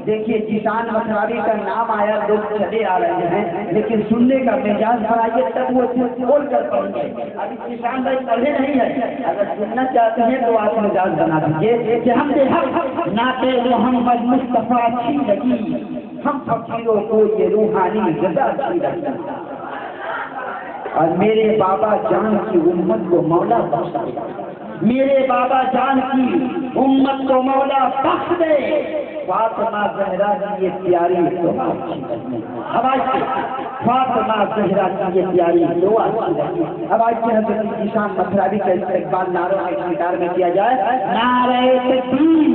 देखिए किसान मथुरारी का नाम आया, लोग चले आ रहे हैं, लेकिन सुनने का मिजाज बनाइए तब वो बोल कर पढ़ेंगे। अभी किसान भाई पढ़े नहीं है, अगर सुनना चाहते हैं तो आप मिजाज बना दीजिए कि हम नाते मोहम्मद मुस्तफा अच्छी लगी, हम फकीरों को ये रूहानी गदा अच्छी लगी, और मेरे बाबा जान की उम्मत को मौला बख्श दे, मेरे बाबा जान की उम्मत को मौला बख्श दे, फातिमा ज़हरा की ये प्यारी दुआ अच्छी लगी। अब आज फातिमा ज़हरा की ये प्यारी दुआ अच्छी लगी। अब आज हज़रत किसान मथुरारी का इस्तेक़बाल नारों के शिकार में किया जाए। नारे तकबीर,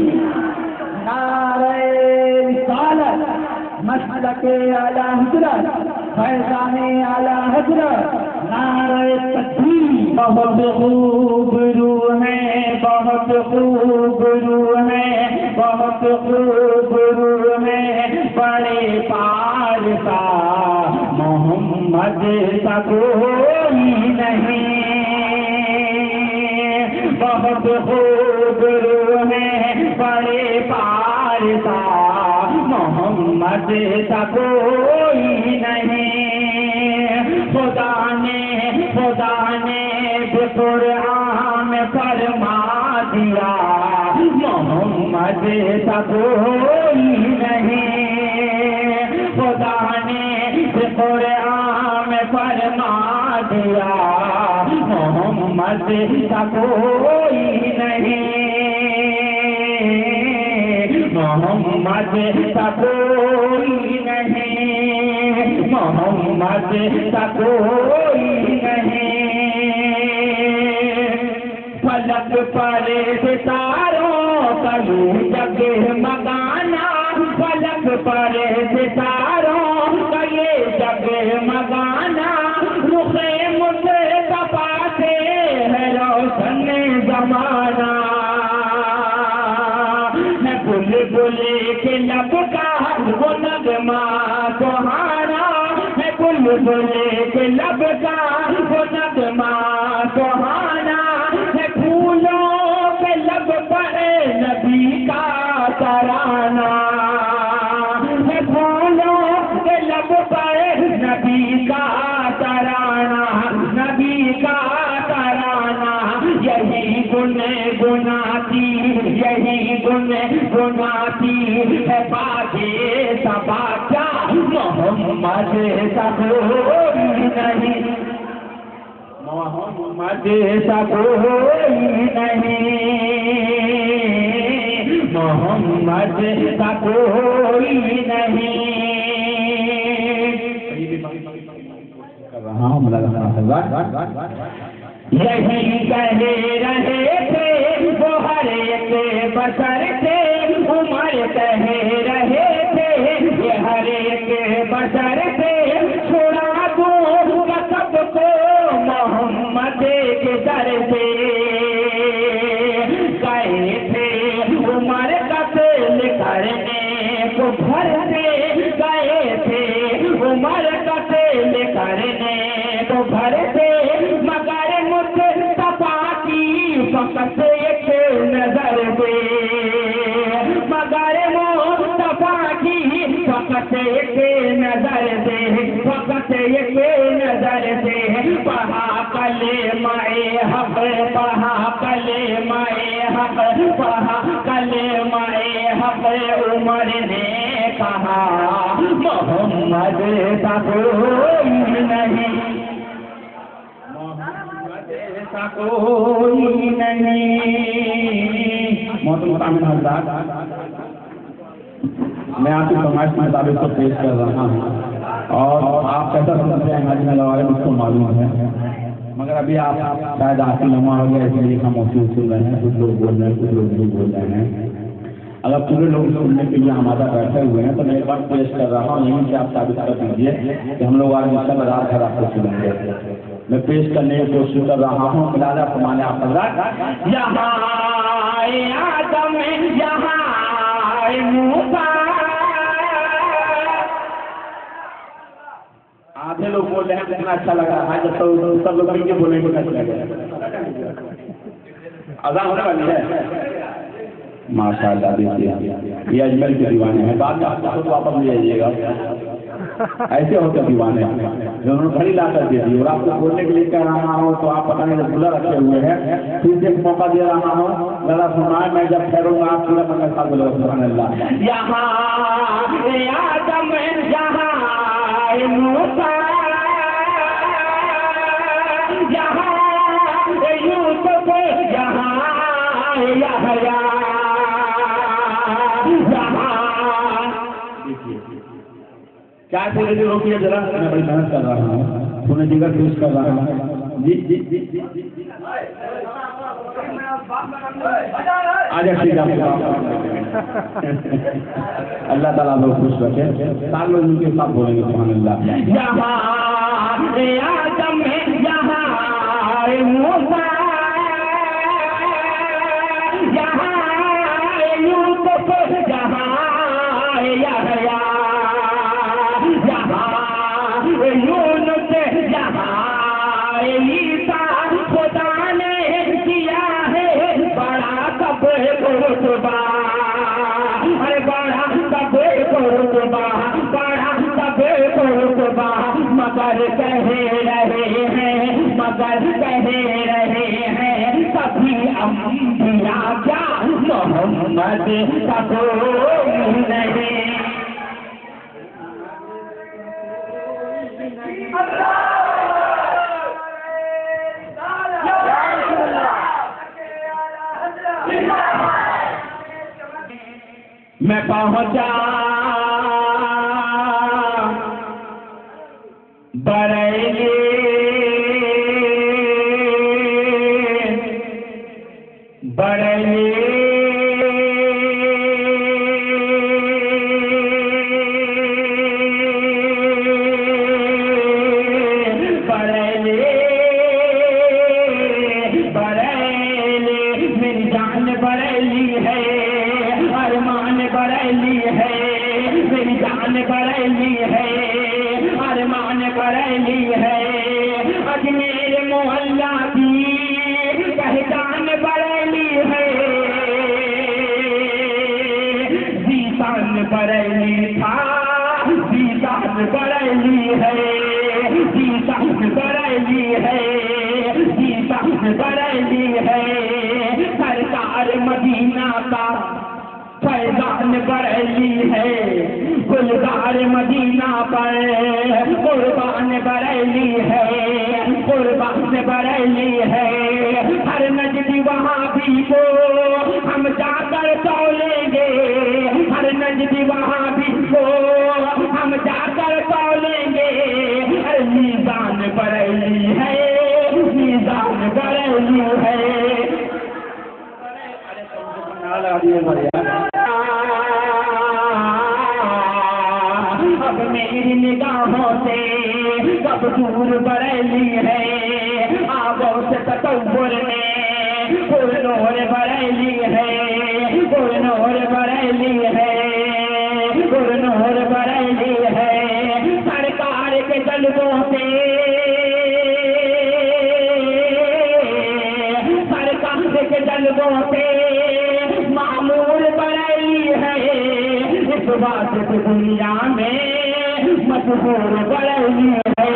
नारे रिसालत, मसलके आला हज़रत, फैज़ाने आला हज़रत, नारे तकबीर। बहुत खूब रूह है, बहुत खूब रूह है, बहुत खूब रूह है, बड़े पारसा मोहम्मद सा कोई नहीं, बहुत खूब रूह है, बड़े पारसा मोहम्मद सा कोई नहीं। खुदा ने कुरान फरमा दिया, मोहम्मद सा कोई नहीं। खुदा ने कुरान फरमा दिया, मोहम्मद सा कोई नहीं, मोहम्मद सा कोई नहीं, मोहम्मद सा कोई नहीं। फलक पर सितारों का जगमगाना, फलक पर सितारों का ये जगमगाना, रुखे मुस्तफा से है रोशन जमाना। बुलबुल के लब का वो नगमा सुहाना है, बुलबुल के लब का वो नगमा सुहाना है, फूलों के लब पर नबी का तराना है, फूलों के लब पर नबी का तराना, नबी का तराना। यही गुनाती, यही गुनाती है बाजे सबा, क्या मोहम्मद सा कोई नहीं, मोहम्मद सा कोई नहीं, मोहम्मद सा कोई नहीं। यही कहे रहे थे वो हर एक बशर थे, उमर कहे रहे थे ये हर एक बशर थे, छुड़ा दूंगा सबको मोहम्मद के दर से। गए थे उमर कत्ल करने को घर से, गए थे उमर कत्ल करने को घर से, मगर मुस्तफा की फकत एक नजर दे, मगर मुस्तफा की फकत एक नजर दे, फकत एक नजर दे। पढ़ा कलेमाए हक, पढ़ा कलेमाए हक, पढ़ा कलेमाए हक, उमर ने कहा मोहम्मद सा कोई नहीं, ऐसा कोई नहीं। मोहतरम हज़रात, मैं आपकी फरमाइश के मुताबिक को पेश कर रहा हूँ, और आप कैसा सुनते हैं हमारे बारे में मुझको मालूम है, मगर अभी आप शायद आपकी लम्हा हो गया इसलिए हम उसी सुन रहे हैं, कुछ लोग बोल रहे हैं, कुछ लोग नहीं बोल रहे हैं। अगर पूरे लोग सुनने के लिए हमारा बैठे हुए हैं तो मैं एक बार पेश कर रहा हूँ, यहीं से आप साबित कर दीजिए कि हम लोग आज इंशाअल्लाह रात भर आपको सुनेंगे। मैं पेश करने की कोशिश कर रहा हूँ। मिलादा फरमाने आप हज़रात, यहाँ आदम, यहाँ मूसा। आधे लोग बोल रहे हैं कितना अच्छा लग रहा है, जब सब लोग मिलकर बोलेंगे कैसे लगेगा। अज़ान होने वाली है, माशाल्लाह। देखिए ये अजमेर के दीवाने हैं, बाद में आप चाहो तो वापस ले जाइएगा। ऐसे होते दीवाने जो उन्होंने घड़ी ला कर दे दी और आपको बोलने के लिए कह रहा हूँ तो आप पता नहीं खुला रखे हुए हैं। फिर से एक मौका दे रहा हूँ, जरा सुनाए, मैं जब ठहरूंगा आप पूरा मन के साथ बोलो सुभान अल्लाह। यहाँ आदम यहाँ मूसा यहाँ यूसुफ यहाँ यहया क्या बोले थे रोकिए जरा, मैं बड़ी मेहनत कर रहा हूँ, सुने जिगर पेश कर रहा हूँ। जी जी जी आजा ठीक है। अल्लाह ताला लोग खुश रखे, साल लोग उनके साथ बोलेंगे सुभान अल्लाह। यहाँ आदम यहाँ मूसा यहाँ यूसुफ यहाँ यहया यूनुस यहाँ ईसा, खुदा ने किया है बड़ा सब रुतबा, अरे बड़ा सब रुतबा, बड़ा सब रुतबा, मगर कह रहे हैं, मगर कह रहे हैं सभी अंबिया क्या मोहम्मद का कोई नहीं। मैं पहुंचा बरेली, बरेली बरेली है, अरमान बरेली है, अजमेर मोहल्ला की पहचान बरेली है, जीतान बरेली था, जीतान बरेली है, जीतान बरेली है, जीतान बरेली है, सरकार मदीना का फैजान बरेली है, गुलजार मदीना पर कुर्बान बरेली है, कुर्बान बरेली है, हर नजदी वहाँ भी को हम जाकर तौलेंगे, हर नजदी वहाँ भी को हम जाकर तौलेंगे, मीज़ान बरेली है, मीज़ान बरेली है। अब मेरी निगाहों से कब दूर बरेली है, आगों से तकब्बुर में गुलनूर बरेली है, गुलनूर बरेली है, गुलनूर बरेली है, सरकार के जलवों से, सरकार के जलवों से मामूर बरेली है, इस बात की दुनिया में मशहूर बरेली है,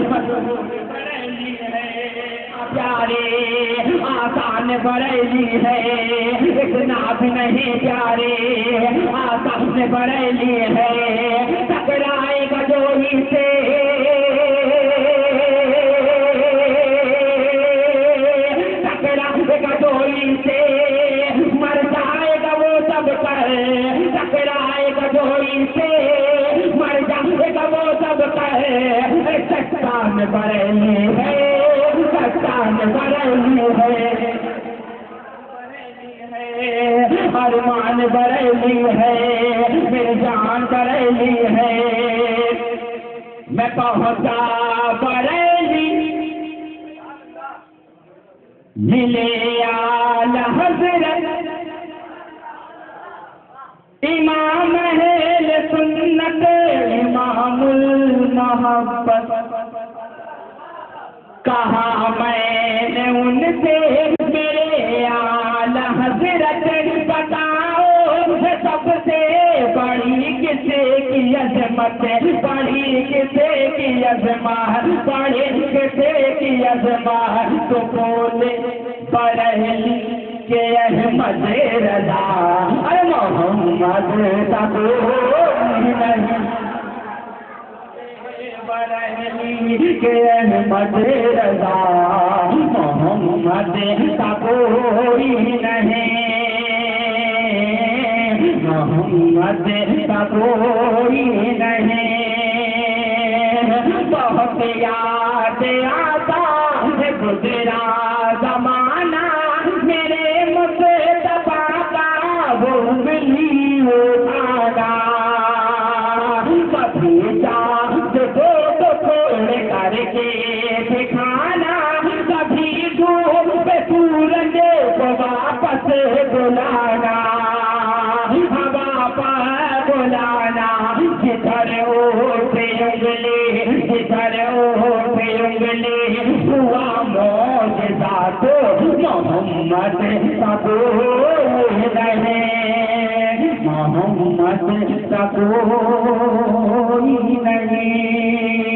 मशहूर बरेली है, प्यारे आसान बरेली है, इतना भी नहीं प्यारे आसान बरेली है, टकराएगा जो ही से, टकराएगा जो ही से, मर जाएगा वो सब कर, टकराएगा जो ही से, मर जाएगा वो सब कर, चट्टान बरेली है, चट्टान बरेली है, अरमान बरेली है, मेरी जान बरेली है। मैं पहुंचा बरेली, मिले आला हज़रत इमाम है सुन्नत, इमामुल मोहब्बत, कहा मैंने उनसे मेरे आला हज़रत बता किसे की अजमत, पढ़ी किसे की अजमत, पढ़ी किसे की अजमत, तो बोले बरहली के अहमद रजा, अरे मोहम्मद का कोई नहीं, बरहली के अहमद रजा, मोहम्मद का कोई नहीं, मोहम्मद का कोई नहीं। बहुत याद आता है गुजरा जमाना, मेरे मुस्तफा का वो उंगली उठाना, कभी चाँद को तो छोड़ करके दिखाना, कभी डूब पे सूरज को वापस बुलाना, हवा पर बुलाना, जिधर उठे उंगली, जिधर उठे उंगली, हुआ मौजज़ा तो मोहम्मद का कोई नहीं, मोहम्मद का कोई नहीं।